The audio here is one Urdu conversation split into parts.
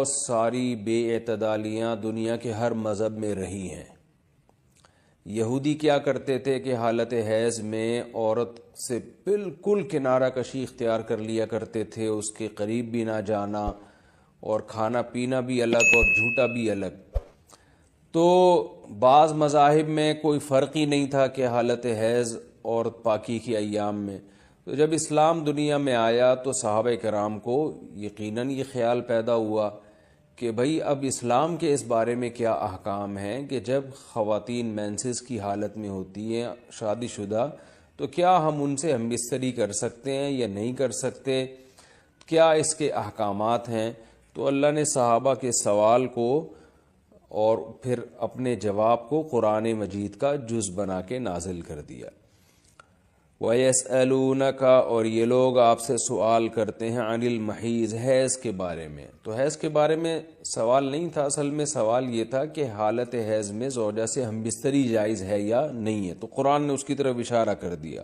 بہت ساری بے اعتدالیاں دنیا کے ہر مذہب میں رہی ہیں۔ یہودی کیا کرتے تھے کہ حالت حیض میں عورت سے بالکل کنارہ کشی اختیار کر لیا کرتے تھے، اس کے قریب بھی نہ جانا، اور کھانا پینا بھی الگ اور جھوٹا بھی الگ۔ تو بعض مذاہب میں کوئی فرق ہی نہیں تھا کہ حالت حیض اور پاکی کی ایام میں۔ تو جب اسلام دنیا میں آیا تو صحابہ کرام کو یقیناً یہ خیال پیدا ہوا کہ بھئی اب اسلام کے اس بارے میں کیا احکام ہیں کہ جب خواتین مینسز کی حالت میں ہوتی ہیں شادی شدہ، تو کیا ہم ان سے ہم بستری کر سکتے ہیں یا نہیں کر سکتے، کیا اس کے احکامات ہیں۔ تو اللہ نے صحابہ کے سوال کو اور پھر اپنے جواب کو قرآن مجید کا جز بنا کے نازل کر دیا۔ وَيَسْأَلُونَكَ، اور یہ لوگ آپ سے سوال کرتے ہیں عن المحیض، حیض کے بارے میں۔ تو حیض کے بارے میں سوال نہیں تھا، اصل میں سوال یہ تھا کہ حالت حیض میں زوجہ سے ہم بستری جائز ہے یا نہیں ہے، تو قرآن نے اس کی طرف اشارہ کر دیا۔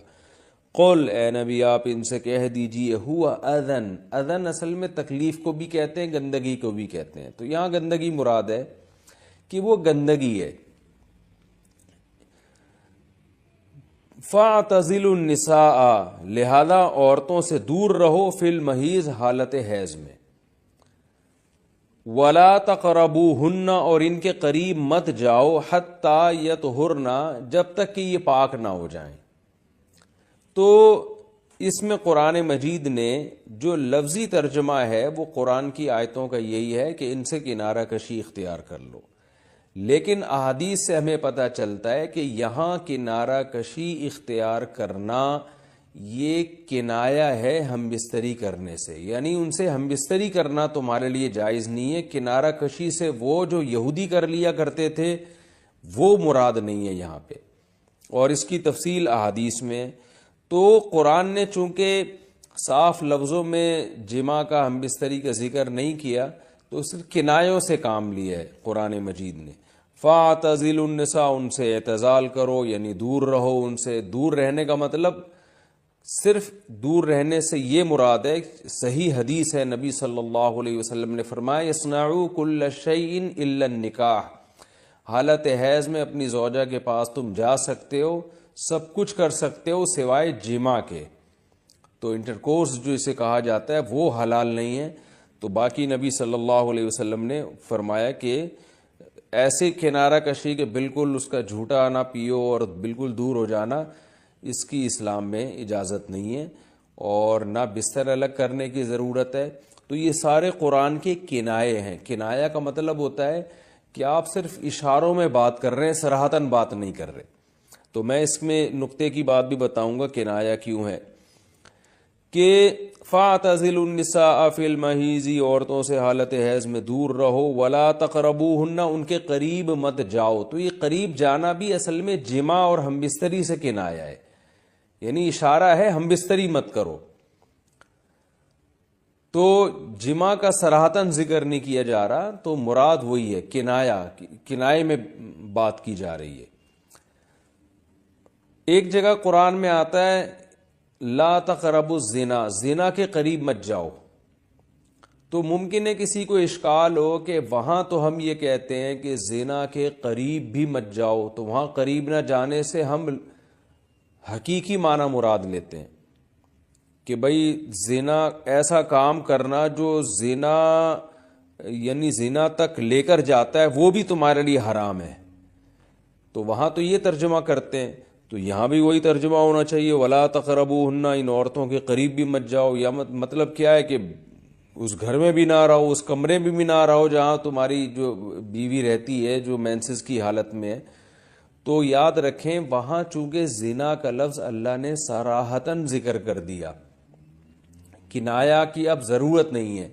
قل، اے نبی آپ ان سے کہہ دیجئے، ہوا اذن، اذن اصل میں تکلیف کو بھی کہتے ہیں، گندگی کو بھی کہتے ہیں۔ تو یہاں گندگی مراد ہے کہ وہ گندگی ہے۔ فَاعْتَزِلُوا النِّسَاءَ، لہذا عورتوں سے دور رہو، فی المحیض، حالت حیض میں۔ وَلَا تَقْرَبُوهُنَّ، اور ان کے قریب مت جاؤ، حَتَّى يَطْهُرْنَ، جب تک کہ یہ پاک نہ ہو جائیں۔ تو اس میں قرآن مجید نے جو لفظی ترجمہ ہے وہ قرآن کی آیتوں کا یہی ہے کہ ان سے کنارہ کشی اختیار کر لو، لیکن احادیث سے ہمیں پتہ چلتا ہے کہ یہاں کنارہ کشی اختیار کرنا یہ کنایا ہے ہم بستری کرنے سے، یعنی ان سے ہم بستری کرنا تمہارے لیے جائز نہیں ہے۔ کنارہ کشی سے وہ جو یہودی کر لیا کرتے تھے وہ مراد نہیں ہے یہاں پہ، اور اس کی تفصیل احادیث میں۔ تو قرآن نے چونکہ صاف لفظوں میں جماع کا ہم بستری کا ذکر نہیں کیا تو صرف کنایوں سے کام لیا ہے قرآن مجید نے۔ فَاعْتَزِلُوا النِّسَاءَ، ان سے اعتزال کرو، یعنی دور رہو ان سے۔ دور رہنے کا مطلب صرف دور رہنے سے یہ مراد ہے، صحیح حدیث ہے، نبی صلی اللہ علیہ وسلم نے فرمایا يَصْنَعُوا كُلَّ شَيْءٍ إِلَّا النِّكَاحَ، حالت حیض میں اپنی زوجہ کے پاس تم جا سکتے ہو، سب کچھ کر سکتے ہو سوائے جماع کے۔ تو انٹرکورس جو اسے کہا جاتا ہے وہ حلال نہیں ہے۔ تو باقی نبی صلی اللہ علیہ وسلم نے فرمایا کہ ایسے کنارہ کشی کہ بالکل اس کا جھوٹا نہ پیو اور بالکل دور ہو جانا، اس کی اسلام میں اجازت نہیں ہے، اور نہ بستر الگ کرنے کی ضرورت ہے۔ تو یہ سارے قرآن کے کنائے ہیں۔ کنایا کا مطلب ہوتا ہے کہ آپ صرف اشاروں میں بات کر رہے ہیں، صراحتاً بات نہیں کر رہے۔ تو میں اس میں نقطے کی بات بھی بتاؤں گا کنایا کیوں ہے، کہ فَاعْتَزِلُوا النِّسَاءَ فِي الْمَحِيضِ، عورتوں سے حالت حیض میں دور رہو، وَلَا تَقْرَبُوهُنَّ، ان کے قریب مت جاؤ۔ تو یہ قریب جانا بھی اصل میں جماع اور ہم بستری سے کنایا ہے، یعنی اشارہ ہے ہم بستری مت کرو۔ تو جماع کا صراحتاً ذکر نہیں کیا جا رہا، تو مراد وہی ہے کنایا، کنائے میں بات کی جا رہی ہے۔ ایک جگہ قرآن میں آتا ہے لا تقربوا الزنا، زنا کے قریب مت جاؤ۔ تو ممکن ہے کسی کو اشکال ہو کہ وہاں تو ہم یہ کہتے ہیں کہ زنا کے قریب بھی مت جاؤ، تو وہاں قریب نہ جانے سے ہم حقیقی معنی مراد لیتے ہیں کہ بھئی زنا ایسا کام کرنا جو زنا یعنی زنا تک لے کر جاتا ہے وہ بھی تمہارے لیے حرام ہے۔ تو وہاں تو یہ ترجمہ کرتے ہیں، تو یہاں بھی وہی ترجمہ ہونا چاہیے وَلَا تَقْرَبُوهُنَّ، ان عورتوں کے قریب بھی مت جاؤ۔ یا مطلب کیا ہے کہ اس گھر میں بھی نہ رہو، اس کمرے میں بھی نہ رہو جہاں تمہاری جو بیوی رہتی ہے جو مینسز کی حالت میں ہے۔ تو یاد رکھیں وہاں چونکہ زنا کا لفظ اللہ نے صراحتاً ذکر کر دیا، کنایا کی اب ضرورت نہیں ہے،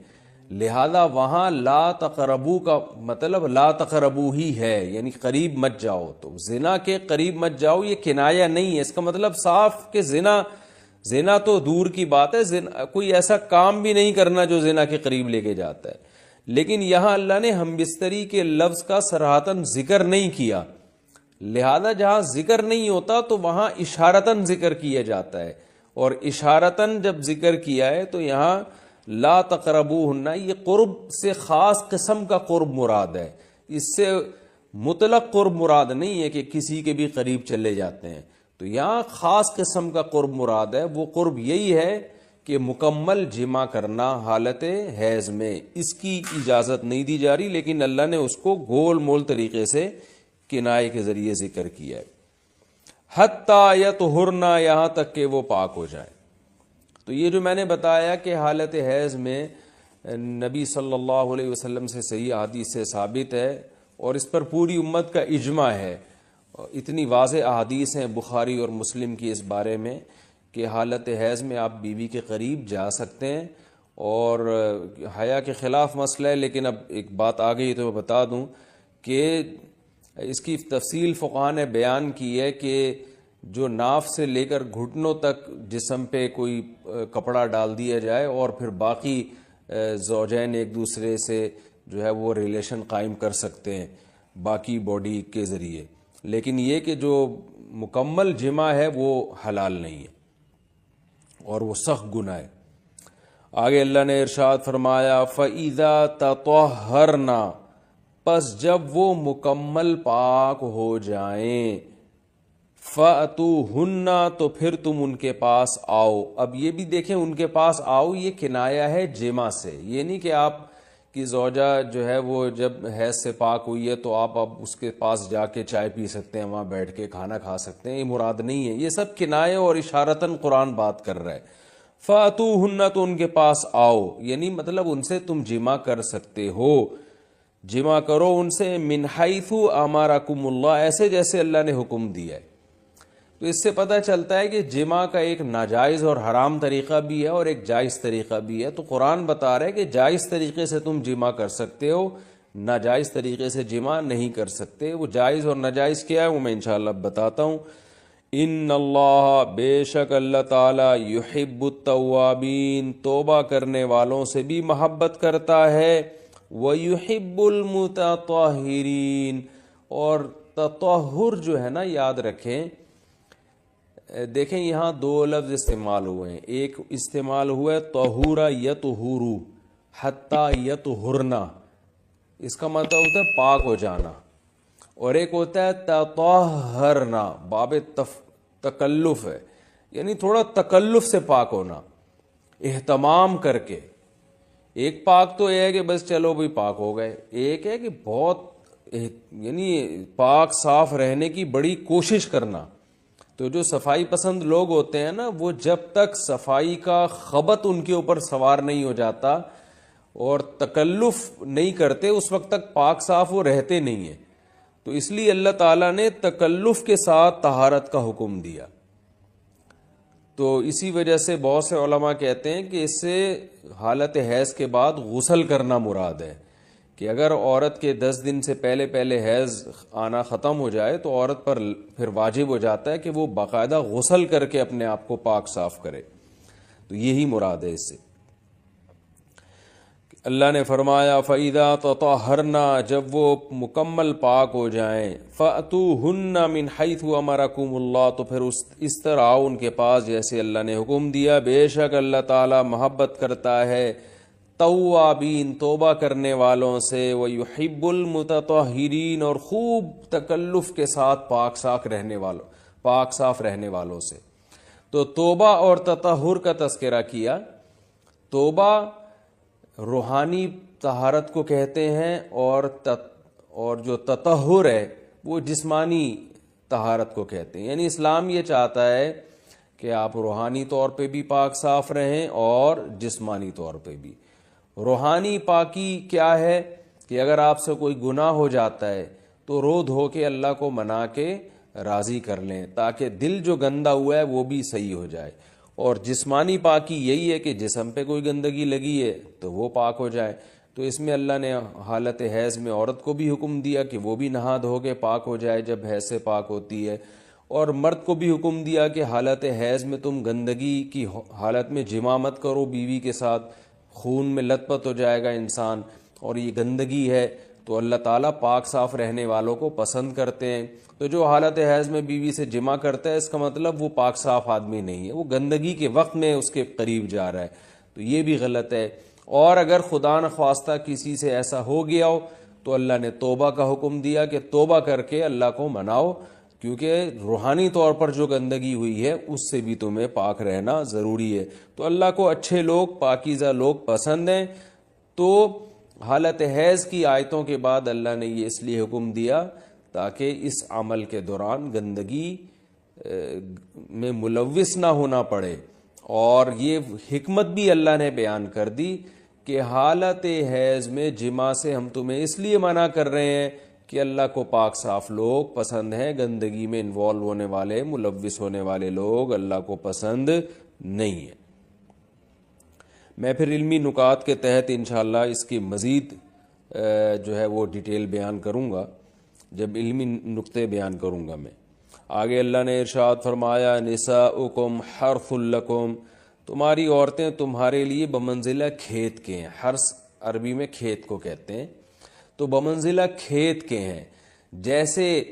لہذا وہاں لا تقربو کا مطلب لا تقربو ہی ہے، یعنی قریب مت جاؤ۔ تو زنا کے قریب مت جاؤ یہ کنایا نہیں ہے، اس کا مطلب صاف کہ زنا تو دور کی بات ہے، کوئی ایسا کام بھی نہیں کرنا جو زنا کے قریب لے کے جاتا ہے۔ لیکن یہاں اللہ نے ہم بستری کے لفظ کا صراحتاً ذکر نہیں کیا، لہذا جہاں ذکر نہیں ہوتا تو وہاں اشارتاً ذکر کیا جاتا ہے، اور اشارتاً جب ذکر کیا ہے تو یہاں لا تقربوہن، یہ قرب سے خاص قسم کا قرب مراد ہے، اس سے مطلق قرب مراد نہیں ہے کہ کسی کے بھی قریب چلے جاتے ہیں. تو یہاں خاص قسم کا قرب مراد ہے. وہ قرب یہی ہے کہ مکمل جمع کرنا حالت حیض میں، اس کی اجازت نہیں دی جا رہی، لیکن اللہ نے اس کو گول مول طریقے سے کنائے کے ذریعے ذکر کیا ہے. حتیٰ یطہرنا، یہاں تک کہ وہ پاک ہو جائیں. تو یہ جو میں نے بتایا کہ حالت حیض میں نبی صلی اللہ علیہ وسلم سے صحیح احادیث سے ثابت ہے، اور اس پر پوری امت کا اجماع ہے. اتنی واضح احادیث ہیں بخاری اور مسلم کی اس بارے میں کہ حالت حیض میں آپ بیوی کے قریب جا سکتے ہیں. اور حیا کے خلاف مسئلہ ہے، لیکن اب ایک بات آ گئی تو میں بتا دوں کہ اس کی تفصیل فقہاء نے بیان کی ہے کہ جو ناف سے لے کر گھٹنوں تک جسم پہ کوئی کپڑا ڈال دیا جائے اور پھر باقی زوجین ایک دوسرے سے جو ہے وہ ریلیشن قائم کر سکتے ہیں باقی باڈی کے ذریعے، لیکن یہ کہ جو مکمل جمع ہے وہ حلال نہیں ہے اور وہ سخت گناہ ہے. آگے اللہ نے ارشاد فرمایا فَإِذَا تَطَهَّرْنَا، پس جب وہ مکمل پاک ہو جائیں، فَأْتُوهُنَّ، تو پھر تم ان کے پاس آؤ. اب یہ بھی دیکھیں ان کے پاس آؤ یہ کنایا ہے جمع سے، یہ نہیں کہ آپ کی زوجہ جو ہے وہ جب حیض سے پاک ہوئی ہے تو آپ اب اس کے پاس جا کے چائے پی سکتے ہیں، وہاں بیٹھ کے کھانا کھا سکتے ہیں، یہ مراد نہیں ہے. یہ سب کنائے اور اشارتاً قرآن بات کر رہا ہے. فَأْتُوهُنَّ، تو ان کے پاس آؤ، یعنی مطلب ان سے تم جمع کر سکتے ہو، جمع کرو ان سے، من حیث امرکم اللہ، ایسے جیسے اللہ نے حکم دیا ہے. تو اس سے پتہ چلتا ہے کہ جمع کا ایک ناجائز اور حرام طریقہ بھی ہے اور ایک جائز طریقہ بھی ہے. تو قرآن بتا رہا ہے کہ جائز طریقے سے تم جمع کر سکتے ہو، ناجائز طریقے سے جمع نہیں کر سکتے. وہ جائز اور ناجائز کیا ہے وہ میں انشاءاللہ بتاتا ہوں. ان اللہ، بے شک اللہ تعالی، یحب التوابین، توبہ کرنے والوں سے بھی محبت کرتا ہے، ویحب المتطہرین، اور تطہر جو ہے نا یاد رکھیں، دیکھیں یہاں دو لفظ استعمال ہوئے ہیں. ایک استعمال ہوا ہے طہورا یطہرو، حتی یطہرنا، اس کا مطلب ہوتا ہے پاک ہو جانا، اور ایک ہوتا ہے تطہرنا، باب تکلف ہے، یعنی تھوڑا تکلف سے پاک ہونا، اہتمام کر کے. ایک پاک تو یہ ہے کہ بس چلو بھائی پاک ہو گئے، ایک ہے کہ بہت یعنی پاک صاف رہنے کی بڑی کوشش کرنا. تو جو صفائی پسند لوگ ہوتے ہیں نا، وہ جب تک صفائی کا خبط ان کے اوپر سوار نہیں ہو جاتا اور تکلف نہیں کرتے، اس وقت تک پاک صاف وہ رہتے نہیں ہیں. تو اس لیے اللہ تعالیٰ نے تکلف کے ساتھ طہارت کا حکم دیا. تو اسی وجہ سے بہت سے علماء کہتے ہیں کہ اس سے حالت حیض کے بعد غسل کرنا مراد ہے، کہ اگر عورت کے 10 دن سے پہلے حیض آنا ختم ہو جائے تو عورت پر پھر واجب ہو جاتا ہے کہ وہ باقاعدہ غسل کر کے اپنے آپ کو پاک صاف کرے. تو یہی مراد ہے اس سے. اللہ نے فرمایا فَإِذَا تَطَهَّرْنَا، جب وہ مکمل پاک ہو جائیں، فَأْتُوهُنَّ مِنْ حَيْثُ أَمَرَكُمُ اللَّهُ، تو پھر اس طرح آؤ ان کے پاس جیسے اللہ نے حکم دیا. بے شک اللہ تعالی محبت کرتا ہے توابین، توبہ کرنے والوں سے، وَيُحِبُّ الْمُتَطَهِّرِينَ، اور خوب تکلف کے ساتھ پاک صاف رہنے والوں سے. تو توبہ اور تطہر کا تذکرہ کیا. توبہ روحانی طہارت کو کہتے ہیں، اور جو تطہر ہے وہ جسمانی طہارت کو کہتے ہیں. یعنی اسلام یہ چاہتا ہے کہ آپ روحانی طور پہ بھی پاک صاف رہیں اور جسمانی طور پہ بھی. روحانی پاکی کیا ہے کہ اگر آپ سے کوئی گناہ ہو جاتا ہے تو رو دھو کے اللہ کو منا کے راضی کر لیں، تاکہ دل جو گندا ہوا ہے وہ بھی صحیح ہو جائے. اور جسمانی پاکی یہی ہے کہ جسم پہ کوئی گندگی لگی ہے تو وہ پاک ہو جائے. تو اس میں اللہ نے حالت حیض میں عورت کو بھی حکم دیا کہ وہ بھی نہا دھو کے پاک ہو جائے جب حیض سے پاک ہوتی ہے، اور مرد کو بھی حکم دیا کہ حالت حیض میں تم گندگی کی حالت میں جماع مت کرو بیوی کے ساتھ، خون میں لت پت ہو جائے گا انسان، اور یہ گندگی ہے. تو اللہ تعالیٰ پاک صاف رہنے والوں کو پسند کرتے ہیں. تو جو حالت حیض میں بیوی سے جمع کرتا ہے اس کا مطلب وہ پاک صاف آدمی نہیں ہے، وہ گندگی کے وقت میں اس کے قریب جا رہا ہے. تو یہ بھی غلط ہے. اور اگر خدا نخواستہ کسی سے ایسا ہو گیا ہو تو اللہ نے توبہ کا حکم دیا کہ توبہ کر کے اللہ کو مناؤ، کیونکہ روحانی طور پر جو گندگی ہوئی ہے اس سے بھی تمہیں پاک رہنا ضروری ہے. تو اللہ کو اچھے لوگ، پاکیزہ لوگ پسند ہیں. تو حالت حیض کی آیتوں کے بعد اللہ نے یہ اس لیے حکم دیا تاکہ اس عمل کے دوران گندگی میں ملوث نہ ہونا پڑے. اور یہ حکمت بھی اللہ نے بیان کر دی کہ حالت حیض میں جماع سے ہم تمہیں اس لیے منع کر رہے ہیں کہ اللہ کو پاک صاف لوگ پسند ہیں، گندگی میں انوالو ہونے والے، ملوث ہونے والے لوگ اللہ کو پسند نہیں ہیں. میں پھر علمی نکات کے تحت انشاءاللہ اس کی مزید جو ہے وہ ڈیٹیل بیان کروں گا جب علمی نقطے بیان کروں گا. میں آگے اللہ نے ارشاد فرمایا نساؤکم حرث لکم، تمہاری عورتیں تمہارے لیے بمنزلہ کھیت کے ہیں. حرث عربی میں کھیت کو کہتے ہیں. تو بمنزلہ کھیت کے ہیں. جیسے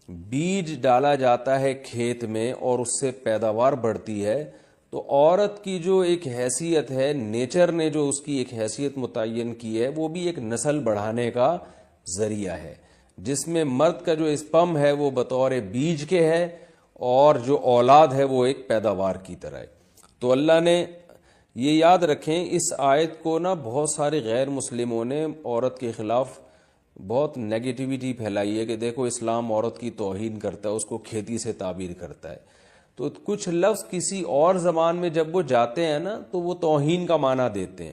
بیج ڈالا جاتا ہے کھیت میں اور اس سے پیداوار بڑھتی ہے، تو عورت کی جو ایک حیثیت ہے، نیچر نے جو اس کی ایک حیثیت متعین کی ہے، وہ بھی ایک نسل بڑھانے کا ذریعہ ہے، جس میں مرد کا جو اسپم ہے وہ بطور بیج کے ہے اور جو اولاد ہے وہ ایک پیداوار کی طرح ہے. تو اللہ نے یہ یاد رکھیں، اس آیت کو نا بہت سارے غیر مسلموں نے عورت کے خلاف بہت نیگیٹیوٹی پھیلائی ہے کہ دیکھو اسلام عورت کی توہین کرتا ہے، اس کو کھیتی سے تعبیر کرتا ہے. تو کچھ لفظ کسی اور زبان میں جب وہ جاتے ہیں نا تو وہ توہین کا معنی دیتے ہیں.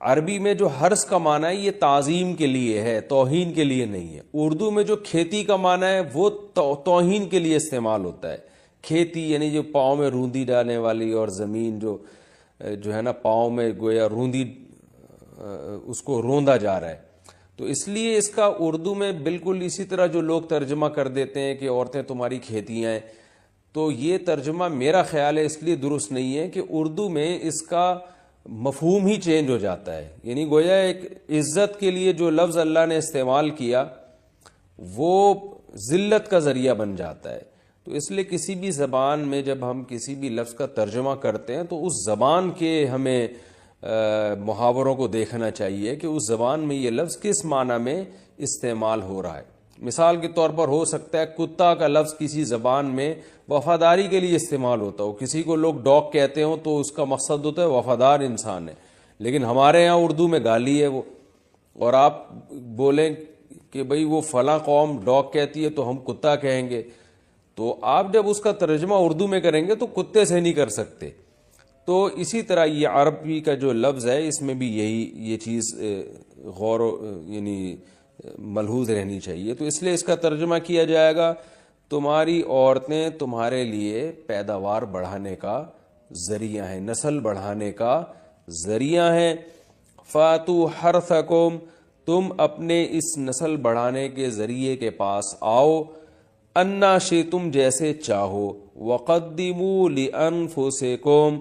عربی میں جو حرث کا معنی ہے یہ تعظیم کے لیے ہے، توہین کے لیے نہیں ہے. اردو میں جو کھیتی کا معنی ہے وہ توہین کے لیے استعمال ہوتا ہے. کھیتی یعنی جو پاؤں میں روندی ڈالنے والی، اور زمین جو ہے نا پاؤں میں گویا روندی، اس کو روندا جا رہا ہے. تو اس لیے اس کا اردو میں بالکل اسی طرح جو لوگ ترجمہ کر دیتے ہیں کہ عورتیں تمہاری کھیتیاں ہیں، تو یہ ترجمہ میرا خیال ہے اس لیے درست نہیں ہے کہ اردو میں اس کا مفہوم ہی چینج ہو جاتا ہے. یعنی گویا ایک عزت کے لیے جو لفظ اللہ نے استعمال کیا وہ ذلت کا ذریعہ بن جاتا ہے. تو اس لیے کسی بھی زبان میں جب ہم کسی بھی لفظ کا ترجمہ کرتے ہیں تو اس زبان کے ہمیں محاوروں کو دیکھنا چاہیے کہ اس زبان میں یہ لفظ کس معنی میں استعمال ہو رہا ہے. مثال کے طور پر ہو سکتا ہے کتا کا لفظ کسی زبان میں وفاداری کے لیے استعمال ہوتا ہو، کسی کو لوگ ڈاگ کہتے ہوں تو اس کا مقصد ہوتا ہے وفادار انسان ہے، لیکن ہمارے یہاں اردو میں گالی ہے وہ. اور آپ بولیں کہ بھئی وہ فلاں قوم ڈاگ کہتی ہے تو ہم کتا کہیں گے، تو آپ جب اس کا ترجمہ اردو میں کریں گے تو کتے سے نہیں کر سکتے. تو اسی طرح یہ عربی کا جو لفظ ہے اس میں بھی یہ چیز غور یعنی ملحوظ رہنی چاہیے. تو اس لیے اس کا ترجمہ کیا جائے گا تمہاری عورتیں تمہارے لیے پیداوار بڑھانے کا ذریعہ ہیں، نسل بڑھانے کا ذریعہ ہیں. فاتو حرثکم، تم اپنے اس نسل بڑھانے کے ذریعے کے پاس آؤ، انا شئتم، جیسے چاہو، وقدموا لانفسکم،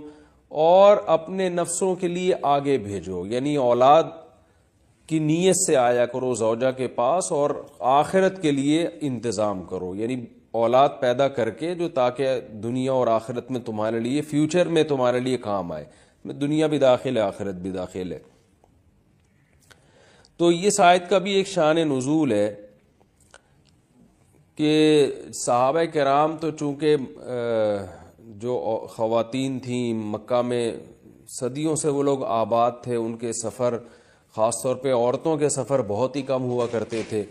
اور اپنے نفسوں کے لیے آگے بھیجو. یعنی اولاد کی نیت سے آیا کرو زوجہ کے پاس اور آخرت کے لیے انتظام کرو، یعنی اولاد پیدا کر کے جو تاکہ دنیا اور آخرت میں تمہارے لیے، فیوچر میں تمہارے لیے کام آئے. دنیا بھی داخل ہے، آخرت بھی داخل ہے. تو اس آیت کا بھی ایک شان نزول ہے کہ صحابہ کرام تو چونکہ جو خواتین تھیں مکہ میں صدیوں سے وہ لوگ آباد تھے، ان کے سفر خاص طور پہ عورتوں کے سفر بہت ہی کم ہوا کرتے تھے.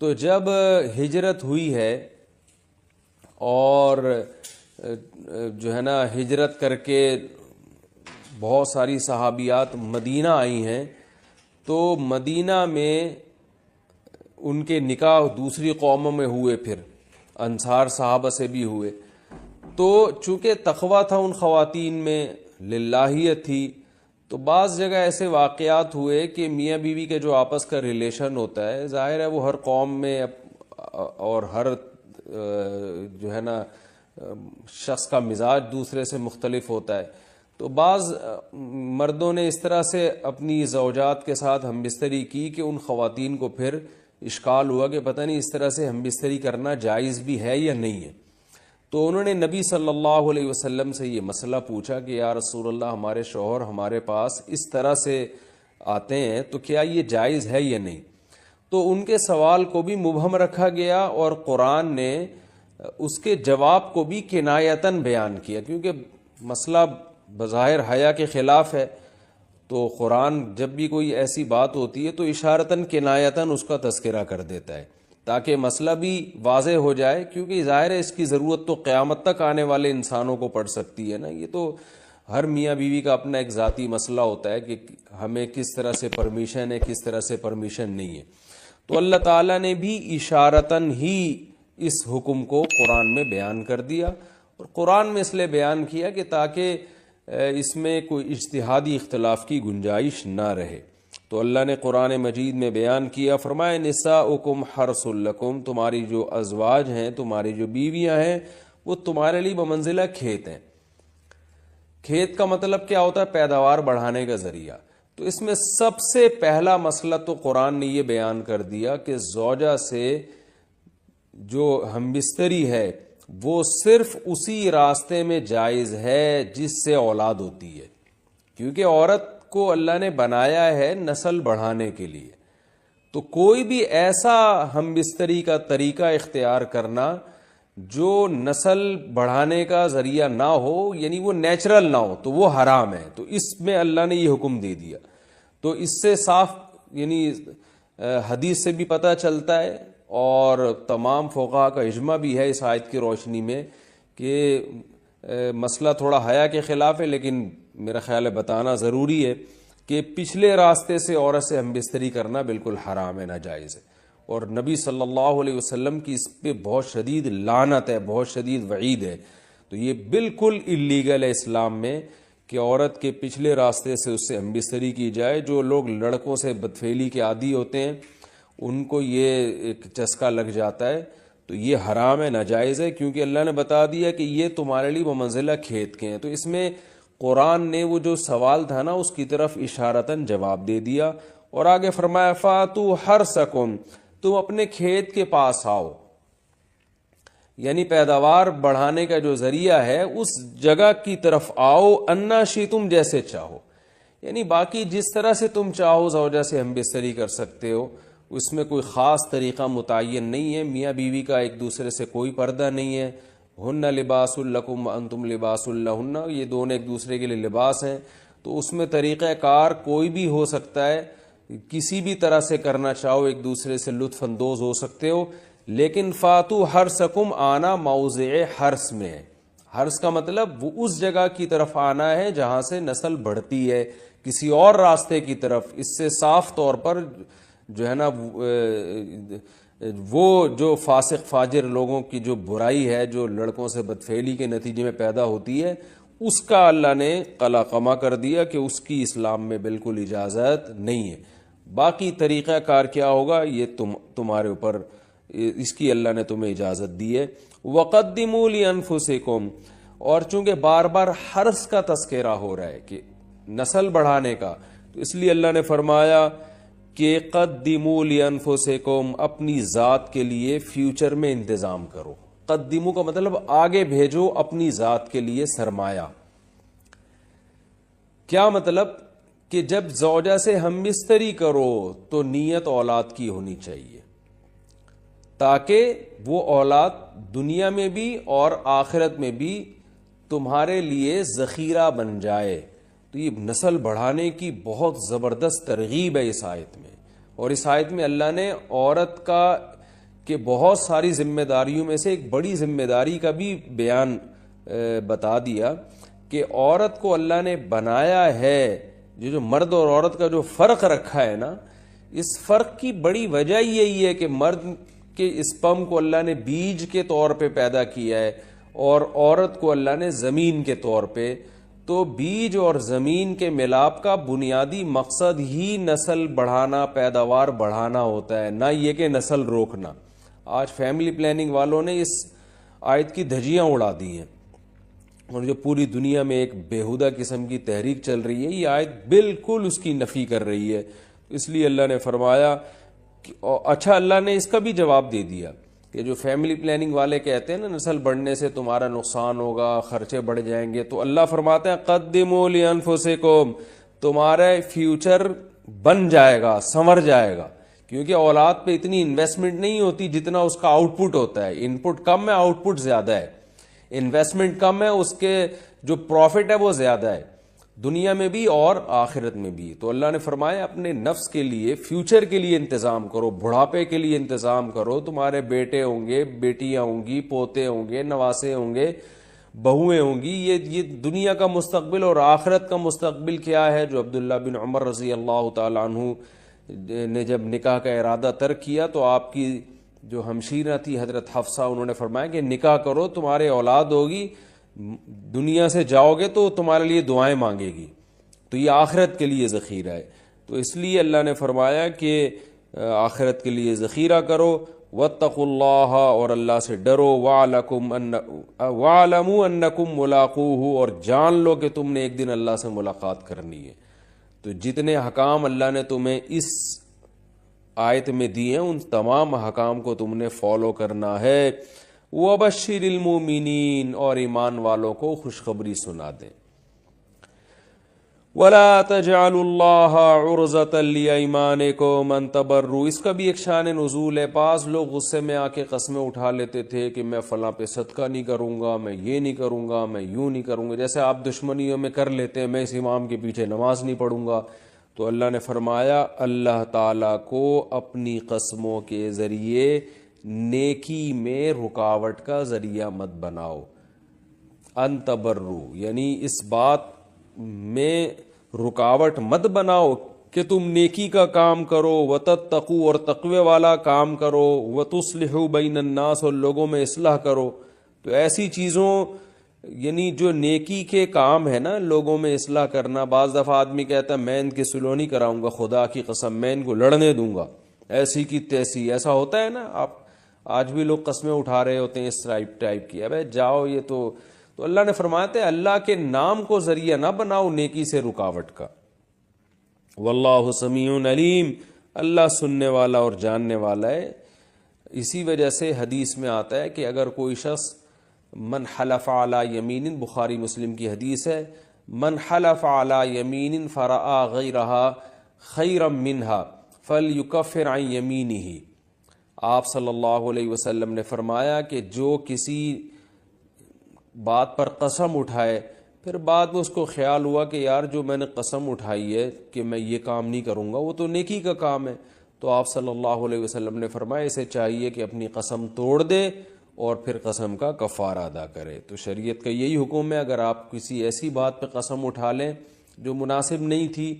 تو جب ہجرت ہوئی ہے اور جو ہے نا ہجرت کر کے بہت ساری صحابیات مدینہ آئی ہیں، تو مدینہ میں ان کے نکاح دوسری قوموں میں ہوئے، پھر انصار صحابہ سے بھی ہوئے. تو چونکہ تقویٰ تھا ان خواتین میں، للہیت تھی، تو بعض جگہ ایسے واقعات ہوئے کہ میاں بیوی کے جو آپس کا ریلیشن ہوتا ہے، ظاہر ہے وہ ہر قوم میں اور ہر جو ہے نا شخص کا مزاج دوسرے سے مختلف ہوتا ہے. تو بعض مردوں نے اس طرح سے اپنی زوجات کے ساتھ ہم بستری کی کہ ان خواتین کو پھر اشکال ہوا کہ پتہ نہیں اس طرح سے ہم بستری کرنا جائز بھی ہے یا نہیں ہے. تو انہوں نے نبی صلی اللہ علیہ وسلم سے یہ مسئلہ پوچھا کہ یا رسول اللہ ہمارے شوہر ہمارے پاس اس طرح سے آتے ہیں تو کیا یہ جائز ہے یا نہیں؟ تو ان کے سوال کو بھی مبہم رکھا گیا اور قرآن نے اس کے جواب کو بھی کنایتاً بیان کیا، کیونکہ مسئلہ بظاہر حیا کے خلاف ہے، تو قرآن جب بھی کوئی ایسی بات ہوتی ہے تو اشارتاً کنایتاً اس کا تذکرہ کر دیتا ہے تاکہ مسئلہ بھی واضح ہو جائے، کیونکہ ظاہر ہے اس کی ضرورت تو قیامت تک آنے والے انسانوں کو پڑ سکتی ہے نا۔ یہ تو ہر میاں بیوی کا اپنا ایک ذاتی مسئلہ ہوتا ہے کہ ہمیں کس طرح سے پرمیشن ہے، کس طرح سے پرمیشن نہیں ہے۔ تو اللہ تعالیٰ نے بھی اشارتاً ہی اس حکم کو قرآن میں بیان کر دیا، اور قرآن میں اس لیے بیان کیا کہ تاکہ اس میں کوئی اجتہادی اختلاف کی گنجائش نہ رہے۔ تو اللہ نے قرآن مجید میں بیان کیا، فرمایا نساؤکم حرث لکم، تمہاری جو ازواج ہیں، تمہاری جو بیویاں ہیں، وہ تمہارے لیے بمنزلہ کھیت ہیں۔ کھیت کا مطلب کیا ہوتا ہے؟ پیداوار بڑھانے کا ذریعہ۔ تو اس میں سب سے پہلا مسئلہ تو قرآن نے یہ بیان کر دیا کہ زوجہ سے جو ہم بستری ہے وہ صرف اسی راستے میں جائز ہے جس سے اولاد ہوتی ہے، کیونکہ عورت کو اللہ نے بنایا ہے نسل بڑھانے کے لیے۔ تو کوئی بھی ایسا ہم بستری کا طریقہ اختیار کرنا جو نسل بڑھانے کا ذریعہ نہ ہو، یعنی وہ نیچرل نہ ہو، تو وہ حرام ہے۔ تو اس میں اللہ نے یہ حکم دے دیا۔ تو اس سے صاف یعنی حدیث سے بھی پتہ چلتا ہے اور تمام فقہا کا اجماع بھی ہے اس آیت کی روشنی میں کہ مسئلہ تھوڑا حیا کے خلاف ہے، لیکن میرا خیال ہے بتانا ضروری ہے کہ پچھلے راستے سے عورت سے ہم بستری کرنا بالکل حرام ہے، ناجائز ہے، اور نبی صلی اللہ علیہ وسلم کی اس پہ بہت شدید لعنت ہے، بہت شدید وعید ہے۔ تو یہ بالکل اللیگل ہے اسلام میں کہ عورت کے پچھلے راستے سے اس سے ہم بستری کی جائے۔ جو لوگ لڑکوں سے بدفعلی کے عادی ہوتے ہیں ان کو یہ ایک چسکا لگ جاتا ہے، تو یہ حرام ہے، ناجائز ہے، کیونکہ اللہ نے بتا دیا کہ یہ تمہارے لیے بمنزلہ کھیت کے ہیں۔ تو اس میں قرآن نے وہ جو سوال تھا نا اس کی طرف اشارتاً جواب دے دیا، اور آگے فرمایا فاتو حرثکم، تم اپنے کھیت کے پاس آؤ، یعنی پیداوار بڑھانے کا جو ذریعہ ہے اس جگہ کی طرف آؤ، انا شئتم، جیسے چاہو، یعنی باقی جس طرح سے تم چاہو زوجہ سے ہم بستری کر سکتے ہو، اس میں کوئی خاص طریقہ متعین نہیں ہے۔ میاں بیوی کا ایک دوسرے سے کوئی پردہ نہیں ہے، ہن لباس لکم وانتم لباس لہن، یہ دونوں ایک دوسرے کے لیے لباس ہیں۔ تو اس میں طریقہ کار کوئی بھی ہو سکتا ہے، کسی بھی طرح سے کرنا چاہو ایک دوسرے سے لطف اندوز ہو سکتے ہو، لیکن فاتو حرثکم، آنا موضع حرث میں ہے۔ حرث کا مطلب وہ اس جگہ کی طرف آنا ہے جہاں سے نسل بڑھتی ہے، کسی اور راستے کی طرف۔ اس سے صاف طور پر جو ہے نا وہ جو فاسق فاجر لوگوں کی جو برائی ہے جو لڑکوں سے بدفعلی کے نتیجے میں پیدا ہوتی ہے، اس کا اللہ نے قلع قمع کر دیا کہ اس کی اسلام میں بالکل اجازت نہیں ہے۔ باقی طریقہ کار کیا ہوگا یہ تمہارے اوپر، اس کی اللہ نے تمہیں اجازت دی ہے۔ وَقَدِّمُوا لِأَنفُسِكُمْ، اور چونکہ بار بار حرث کا تذکرہ ہو رہا ہے کہ نسل بڑھانے کا، تو اس لیے اللہ نے فرمایا کہ قدموا لانفسکم، اپنی ذات کے لیے فیوچر میں انتظام کرو۔ قدموا کا مطلب آگے بھیجو اپنی ذات کے لیے سرمایہ۔ کیا مطلب؟ کہ جب زوجہ سے ہم بستری کرو تو نیت اولاد کی ہونی چاہیے، تاکہ وہ اولاد دنیا میں بھی اور آخرت میں بھی تمہارے لیے ذخیرہ بن جائے۔ تو یہ نسل بڑھانے کی بہت زبردست ترغیب ہے اس آیت میں، اور اس آیت میں اللہ نے عورت کا کہ بہت ساری ذمہ داریوں میں سے ایک بڑی ذمہ داری کا بھی بیان بتا دیا کہ عورت کو اللہ نے بنایا ہے، جو مرد اور عورت کا جو فرق رکھا ہے نا، اس فرق کی بڑی وجہ یہی ہے کہ مرد کے اسپرم کو اللہ نے بیج کے طور پہ پیدا کیا ہے اور عورت کو اللہ نے زمین کے طور پہ۔ تو بیج اور زمین کے ملاپ کا بنیادی مقصد ہی نسل بڑھانا، پیداوار بڑھانا ہوتا ہے، نہ یہ کہ نسل روکنا۔ آج فیملی پلاننگ والوں نے اس آیت کی دھجیاں اڑا دی ہیں، اور جو پوری دنیا میں ایک بیہودہ قسم کی تحریک چل رہی ہے، یہ آیت بالکل اس کی نفی کر رہی ہے۔ اس لیے اللہ نے فرمایا کہ اچھا، اللہ نے اس کا بھی جواب دے دیا کہ جو فیملی پلاننگ والے کہتے ہیں نا نسل بڑھنے سے تمہارا نقصان ہوگا، خرچے بڑھ جائیں گے، تو اللہ فرماتے ہیں قدموا لانفسکم، تمہارا فیوچر بن جائے گا، سنور جائے گا، کیونکہ اولاد پہ اتنی انویسٹمنٹ نہیں ہوتی جتنا اس کا آؤٹ پٹ ہوتا ہے. ان پٹ کم ہے، آؤٹ پٹ زیادہ ہے. انویسٹمنٹ کم ہے، اس کے جو پروفٹ ہے وہ زیادہ ہے، دنیا میں بھی اور آخرت میں بھی. تو اللہ نے فرمایا اپنے نفس کے لیے، فیوچر کے لیے انتظام کرو، بڑھاپے کے لیے انتظام کرو. تمہارے بیٹے ہوں گے، بیٹیاں ہوں گی، پوتے ہوں گے، نواسے ہوں گے، بہویں ہوں گی. یہ دنیا کا مستقبل اور آخرت کا مستقبل کیا ہے. جو عبداللہ بن عمر رضی اللہ تعالی عنہ نے جب نکاح کا ارادہ ترک کیا تو آپ کی جو ہمشیرہ تھی حضرت حفصہ، انہوں نے فرمایا کہ نکاح کرو، تمہارے اولاد ہوگی، دنیا سے جاؤ گے تو تمہارے لیے دعائیں مانگے گی، تو یہ آخرت کے لیے ذخیرہ ہے. تو اس لیے اللہ نے فرمایا کہ آخرت کے لیے ذخیرہ کرو. واتقوا اللہ، اور اللہ سے ڈرو. واعلموا انکم ملاقوہ، اور جان لو کہ تم نے ایک دن اللہ سے ملاقات کرنی ہے. تو جتنے حکام اللہ نے تمہیں اس آیت میں دیے ہیں ان تمام حکام کو تم نے فالو کرنا ہے. وبشر المؤمنین، اور ایمان والوں کو خوشخبری سنا دیں. ولا تجعلوا اللہ عرضة لأیمانکم ان تبروا، اس کا بھی ایک شان نزول ہے. بعض لوگ غصے میں آ کے قسمیں اٹھا لیتے تھے کہ میں فلاں پہ صدقہ نہیں کروں گا، میں یہ نہیں کروں گا، میں یوں نہیں کروں گا، جیسے آپ دشمنیوں میں کر لیتے ہیں، میں اس امام کے پیچھے نماز نہیں پڑھوں گا. تو اللہ نے فرمایا اللہ تعالیٰ کو اپنی قسموں کے ذریعے نیکی میں رکاوٹ کا ذریعہ مت بناؤ. ان تبروا یعنی اس بات میں رکاوٹ مت بناؤ کہ تم نیکی کا کام کرو، وتتقوا، اور تقوی والا کام کرو، وتصلحوا بین الناس، اور لوگوں میں اصلاح کرو. تو ایسی چیزوں یعنی جو نیکی کے کام ہے نا، لوگوں میں اصلاح کرنا. بعض دفعہ آدمی کہتا ہے میں ان کی سلو نہیں کراؤں گا، خدا کی قسم میں ان کو لڑنے دوں گا، ایسی کی تیسی. ایسا ہوتا ہے نا، آپ آج بھی لوگ قسمیں اٹھا رہے ہوتے ہیں اس ٹائپ کی. ابے جاؤ، یہ تو اللہ نے فرمایا تھا اللہ کے نام کو ذریعہ نہ بناؤ نیکی سے رکاوٹ کا. واللہ سمیع علیم، اللہ سننے والا اور جاننے والا ہے. اسی وجہ سے حدیث میں آتا ہے کہ اگر کوئی شخص من حلف علی یمین، بخاری مسلم کی حدیث ہے، من حلف علی یمین فرآ غیرہا خیرا منہا فلیکفر عن یمینہ. آپ صلی اللہ علیہ وسلم نے فرمایا کہ جو کسی بات پر قسم اٹھائے، پھر بعد میں اس کو خیال ہوا کہ یار جو میں نے قسم اٹھائی ہے کہ میں یہ کام نہیں کروں گا، وہ تو نیکی کا کام ہے، تو آپ صلی اللہ علیہ وسلم نے فرمایا اسے چاہیے کہ اپنی قسم توڑ دے اور پھر قسم کا کفارہ ادا کرے. تو شریعت کا یہی حکم ہے، اگر آپ کسی ایسی بات پہ قسم اٹھا لیں جو مناسب نہیں تھی،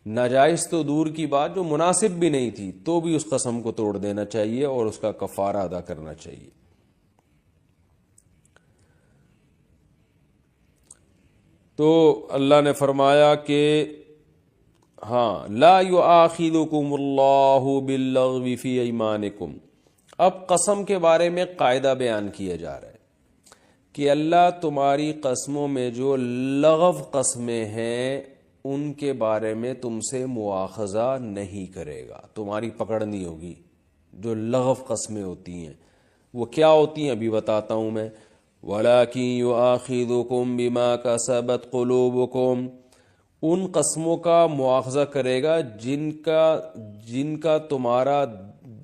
ناجائز تو دور کی بات، جو مناسب بھی نہیں تھی، تو بھی اس قسم کو توڑ دینا چاہیے اور اس کا کفارہ ادا کرنا چاہیے. تو اللہ نے فرمایا کہ ہاں لا یؤاخذکم اللہ باللغو فی ایمانکم. اب قسم کے بارے میں قاعدہ بیان کیا جا رہا ہے کہ اللہ تمہاری قسموں میں جو لغو قسمیں ہیں ان کے بارے میں تم سے مواخذہ نہیں کرے گا، تمہاری پکڑ نہیں ہوگی. جو لغو قسمیں ہوتی ہیں وہ کیا ہوتی ہیں ابھی بتاتا ہوں میں. وَلَٰكِن يُؤَاخِذُكُم بِمَا كَسَبَتْ قُلُوبُكُم، ان قسموں کا مواخذہ کرے گا جن کا تمہارا،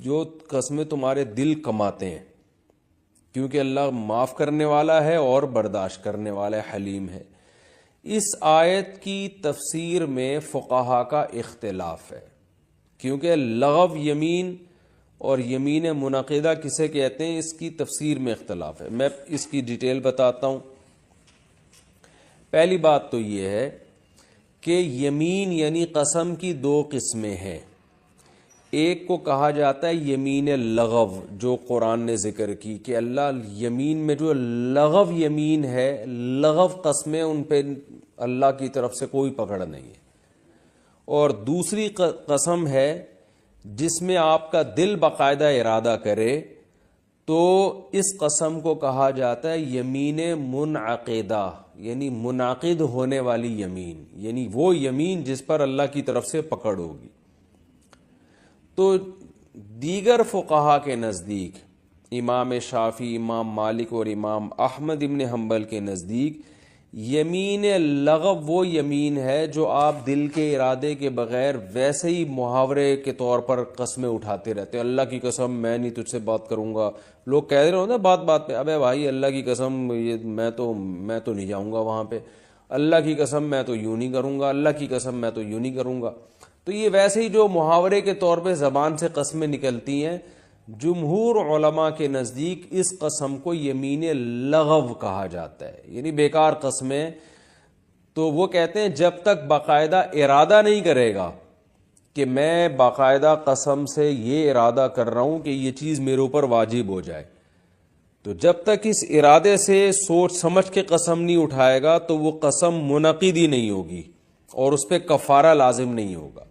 جو قسمیں تمہارے دل کماتے ہیں، کیونکہ اللہ معاف کرنے والا ہے اور برداشت کرنے والا ہے، حلیم ہے. اس آیت کی تفسیر میں فقہا کا اختلاف ہے، کیونکہ لغو یمین اور یمین منعقدہ کسے کہتے ہیں اس کی تفسیر میں اختلاف ہے. میں اس کی ڈیٹیل بتاتا ہوں. پہلی بات تو یہ ہے کہ یمین یعنی قسم کی دو قسمیں ہیں. ایک کو کہا جاتا ہے یمین لغو، جو قرآن نے ذکر کی کہ اللہ یمین میں جو لغو یمین ہے، لغو قسمیں، ان پہ اللہ کی طرف سے کوئی پکڑ نہیں ہے. اور دوسری قسم ہے جس میں آپ کا دل باقاعدہ ارادہ کرے، تو اس قسم کو کہا جاتا ہے یمین منعقدہ، یعنی منعقد ہونے والی یمین، یعنی وہ یمین جس پر اللہ کی طرف سے پکڑ ہوگی. تو دیگر فقہا کے نزدیک امام شافعی، امام مالک اور امام احمد ابن حنبل کے نزدیک یمین لغو وہ یمین ہے جو آپ دل کے ارادے کے بغیر ویسے ہی محاورے کے طور پر قسمیں اٹھاتے رہتے ہیں. اللہ کی قسم میں نہیں تجھ سے بات کروں گا. لوگ کہہ رہے ہوتے ہیں بات بات پہ، ابے بھائی اللہ کی قسم یہ میں تو نہیں جاؤں گا وہاں پہ، اللہ کی قسم میں تو یوں نہیں کروں گا، اللہ کی قسم میں تو یوں نہیں کروں گا. تو یہ ویسے ہی جو محاورے کے طور پہ زبان سے قسمیں نکلتی ہیں، جمہور علماء کے نزدیک اس قسم کو یمین لغو کہا جاتا ہے، یعنی بیکار قسمیں. تو وہ کہتے ہیں جب تک باقاعدہ ارادہ نہیں کرے گا کہ میں باقاعدہ قسم سے یہ ارادہ کر رہا ہوں کہ یہ چیز میرے اوپر واجب ہو جائے، تو جب تک اس ارادے سے سوچ سمجھ کے قسم نہیں اٹھائے گا تو وہ قسم منعقد ہی نہیں ہوگی اور اس پہ کفارہ لازم نہیں ہوگا.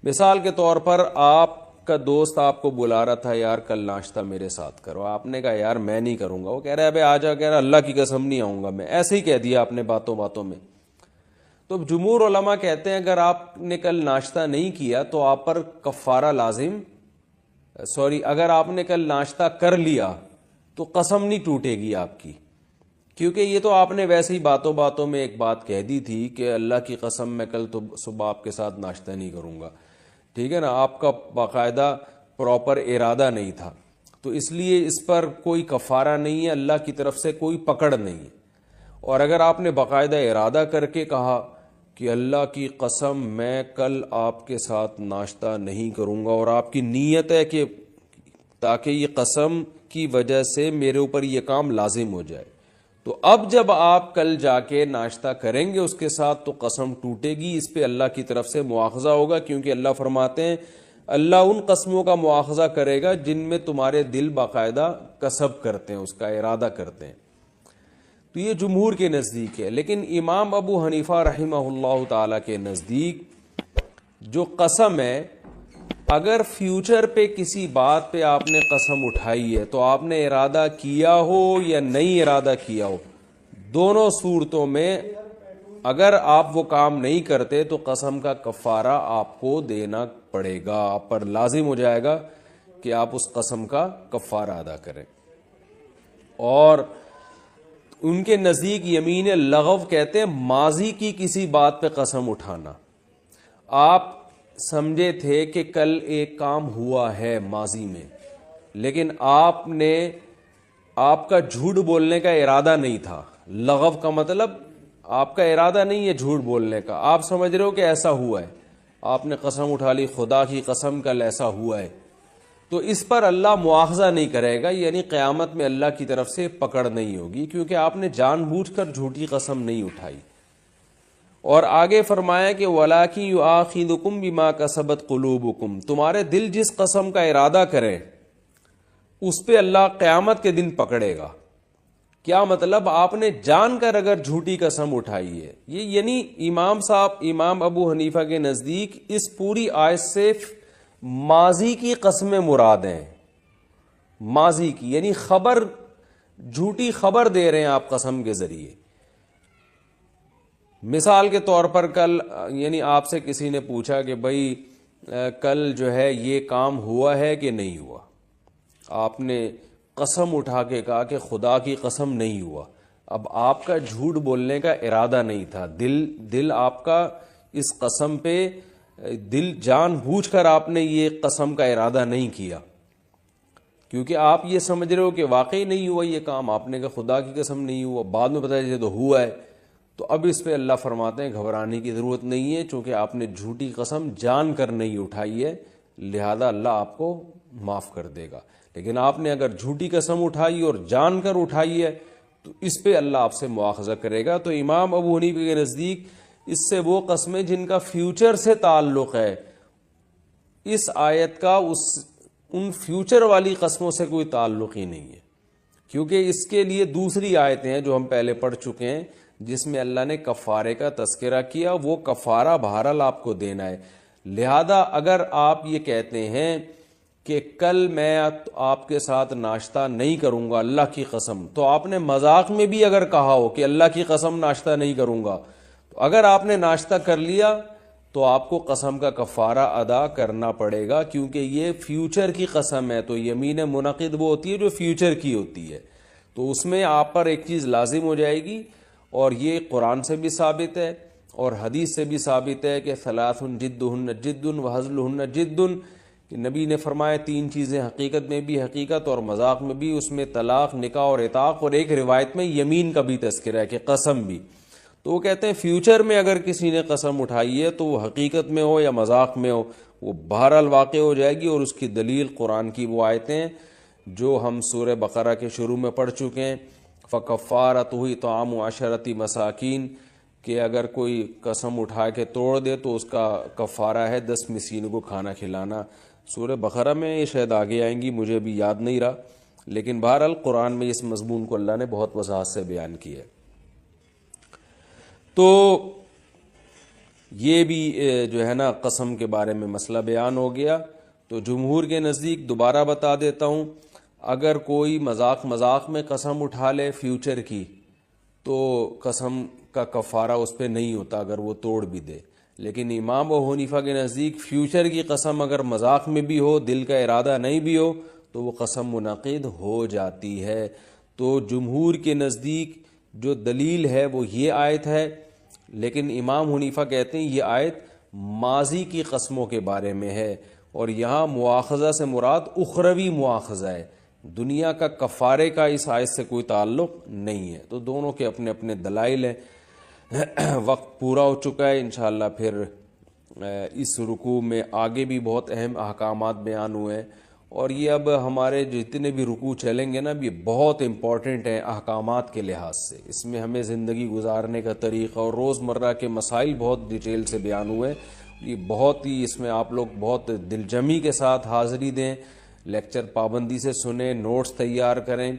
مثال کے طور پر آپ کا دوست آپ کو بلا رہا تھا، یار کل ناشتہ میرے ساتھ کرو. آپ نے کہا یار میں نہیں کروں گا. وہ کہہ رہا ہے ابے آ جا. کہہ رہا اللہ کی قسم نہیں آؤں گا میں. ایسے ہی کہہ دیا آپ نے باتوں باتوں میں. تو جمہور علماء کہتے ہیں اگر آپ نے کل ناشتہ نہیں کیا تو آپ پر کفارہ لازم، اگر آپ نے کل ناشتہ کر لیا تو قسم نہیں ٹوٹے گی آپ کی، کیونکہ یہ تو آپ نے ویسے ہی باتوں باتوں میں ایک بات کہہ دی تھی کہ اللہ کی قسم میں کل تو صبح آپ کے ساتھ ناشتہ نہیں کروں گا. ٹھیک ہے نا، آپ کا باقاعدہ پراپر ارادہ نہیں تھا، تو اس لیے اس پر کوئی کفارہ نہیں ہے، اللہ کی طرف سے کوئی پکڑ نہیں ہے. اور اگر آپ نے باقاعدہ ارادہ کر کے کہا کہ اللہ کی قسم میں کل آپ کے ساتھ ناشتہ نہیں کروں گا، اور آپ کی نیت ہے کہ تاکہ یہ قسم کی وجہ سے میرے اوپر یہ کام لازم ہو جائے، تو اب جب آپ کل جا کے ناشتہ کریں گے اس کے ساتھ تو قسم ٹوٹے گی. اس پہ اللہ کی طرف سے مواخذہ ہوگا، کیونکہ اللہ فرماتے ہیں اللہ ان قسموں کا مواخذہ کرے گا جن میں تمہارے دل باقاعدہ قصب کرتے ہیں، اس کا ارادہ کرتے ہیں. تو یہ جمہور کے نزدیک ہے. لیکن امام ابو حنیفہ رحمہ اللہ تعالی کے نزدیک جو قسم ہے، اگر فیوچر پہ کسی بات پہ آپ نے قسم اٹھائی ہے تو آپ نے ارادہ کیا ہو یا نہیں ارادہ کیا ہو، دونوں صورتوں میں اگر آپ وہ کام نہیں کرتے تو قسم کا کفارہ آپ کو دینا پڑے گا، آپ پر لازم ہو جائے گا کہ آپ اس قسم کا کفارہ ادا کریں. اور ان کے نزدیک یمین لغو کہتے ہیں ماضی کی کسی بات پہ قسم اٹھانا. آپ سمجھے تھے کہ کل ایک کام ہوا ہے ماضی میں، لیکن آپ کا جھوٹ بولنے کا ارادہ نہیں تھا. لغو کا مطلب آپ کا ارادہ نہیں ہے جھوٹ بولنے کا، آپ سمجھ رہے ہو کہ ایسا ہوا ہے، آپ نے قسم اٹھا لی خدا کی قسم کل ایسا ہوا ہے، تو اس پر اللہ مواخذہ نہیں کرے گا، یعنی قیامت میں اللہ کی طرف سے پکڑ نہیں ہوگی، کیونکہ آپ نے جان بوجھ کر جھوٹی قسم نہیں اٹھائی. اور آگے فرمایا کہ وَلَٰكِن يُؤَاخِذُكُم بِمَا كَسَبَتْ قُلُوبُكُم، تمہارے دل جس قسم کا ارادہ کریں اس پہ اللہ قیامت کے دن پکڑے گا. کیا مطلب؟ آپ نے جان کر اگر جھوٹی قسم اٹھائی ہے، یہ یعنی امام ابو حنیفہ کے نزدیک اس پوری آیت سے ماضی کی قسمیں مراد ہیں. ماضی کی یعنی جھوٹی خبر دے رہے ہیں آپ قسم کے ذریعے. مثال کے طور پر کل یعنی آپ سے کسی نے پوچھا کہ بھائی کل جو ہے یہ کام ہوا ہے کہ نہیں ہوا، آپ نے قسم اٹھا کے کہا کہ خدا کی قسم نہیں ہوا. اب آپ کا جھوٹ بولنے کا ارادہ نہیں تھا، دل آپ کا اس قسم پہ جان بوجھ کر آپ نے یہ قسم کا ارادہ نہیں کیا، کیونکہ آپ یہ سمجھ رہے ہو کہ واقعی نہیں ہوا یہ کام، آپ نے کہا خدا کی قسم نہیں ہوا، بعد میں پتہ چلے تو ہوا ہے. تو اب اس پہ اللہ فرماتے ہیں گھبرانے کی ضرورت نہیں ہے، چونکہ آپ نے جھوٹی قسم جان کر نہیں اٹھائی ہے، لہذا اللہ آپ کو معاف کر دے گا. لیکن آپ نے اگر جھوٹی قسم اٹھائی اور جان کر اٹھائی ہے تو اس پہ اللہ آپ سے مواخذہ کرے گا. تو امام ابو حنیفہ کے نزدیک اس سے وہ قسمیں جن کا فیوچر سے تعلق ہے، اس آیت کا ان فیوچر والی قسموں سے کوئی تعلق ہی نہیں ہے، کیونکہ اس کے لیے دوسری آیتیں ہیں جو ہم پہلے پڑھ چکے ہیں جس میں اللہ نے کفارے کا تذکرہ کیا. وہ کفارہ بہرحال آپ کو دینا ہے. لہذا اگر آپ یہ کہتے ہیں کہ کل میں آپ کے ساتھ ناشتہ نہیں کروں گا اللہ کی قسم، تو آپ نے مذاق میں بھی اگر کہا ہو کہ اللہ کی قسم ناشتہ نہیں کروں گا، تو اگر آپ نے ناشتہ کر لیا تو آپ کو قسم کا کفارہ ادا کرنا پڑے گا، کیونکہ یہ فیوچر کی قسم ہے۔ تو یمین منعقد وہ ہوتی ہے جو فیوچر کی ہوتی ہے، تو اس میں آپ پر ایک چیز لازم ہو جائے گی، اور یہ قرآن سے بھی ثابت ہے اور حدیث سے بھی ثابت ہے کہ ثلاث جدہن جد وہزلہن جد، کہ نبی نے فرمایا 3 چیزیں حقیقت میں بھی حقیقت اور مذاق میں بھی، اس میں طلاق، نکاح اور عتاق، اور ایک روایت میں یمین کا بھی تذکرہ ہے کہ قسم بھی۔ تو وہ کہتے ہیں فیوچر میں اگر کسی نے قسم اٹھائی ہے تو وہ حقیقت میں ہو یا مذاق میں ہو، وہ بہرحال واقع ہو جائے گی، اور اس کی دلیل قرآن کی وہ آیتیں جو ہم سورہ بقرہ کے شروع میں پڑھ چکے ہیں، فَكَفَّارَتُهُ إِطْعَامُ عَشَرَةِ مساکین، کہ اگر کوئی قسم اٹھا کے توڑ دے تو اس کا کفارہ ہے 10 مسکینوں کو کھانا کھلانا۔ سورہ بقرہ میں یہ شاید آگے آئیں گی، مجھے بھی یاد نہیں رہا، لیکن بہرحال قرآن میں اس مضمون کو اللہ نے بہت وضاحت سے بیان کیا ہے۔ تو یہ بھی جو ہے نا قسم کے بارے میں مسئلہ بیان ہو گیا۔ تو جمہور کے نزدیک دوبارہ بتا دیتا ہوں، اگر کوئی مذاق میں قسم اٹھا لے فیوچر کی تو قسم کا کفارہ اس پہ نہیں ہوتا اگر وہ توڑ بھی دے، لیکن امام ابو حنیفہ کے نزدیک فیوچر کی قسم اگر مذاق میں بھی ہو، دل کا ارادہ نہیں بھی ہو، تو وہ قسم منعقد ہو جاتی ہے۔ تو جمہور کے نزدیک جو دلیل ہے وہ یہ آیت ہے، لیکن امام حنیفہ کہتے ہیں یہ آیت ماضی کی قسموں کے بارے میں ہے، اور یہاں مواخذہ سے مراد اخروی مواخذہ ہے، دنیا کا کفارے کا اس آیت سے کوئی تعلق نہیں ہے۔ تو دونوں کے اپنے اپنے دلائل ہیں۔ وقت پورا ہو چکا ہے، انشاءاللہ پھر اس رکوع میں آگے بھی بہت اہم احکامات بیان ہوئے ہیں، اور یہ اب ہمارے جتنے بھی رکوع چلیں گے نا، یہ بہت امپورٹنٹ ہیں احکامات کے لحاظ سے۔ اس میں ہمیں زندگی گزارنے کا طریقہ اور روزمرہ کے مسائل بہت ڈیٹیل سے بیان ہوئے۔ یہ بہت ہی اس میں آپ لوگ بہت دل جمی کے ساتھ حاضری دیں، لیکچر پابندی سے سنیں، نوٹس تیار کریں،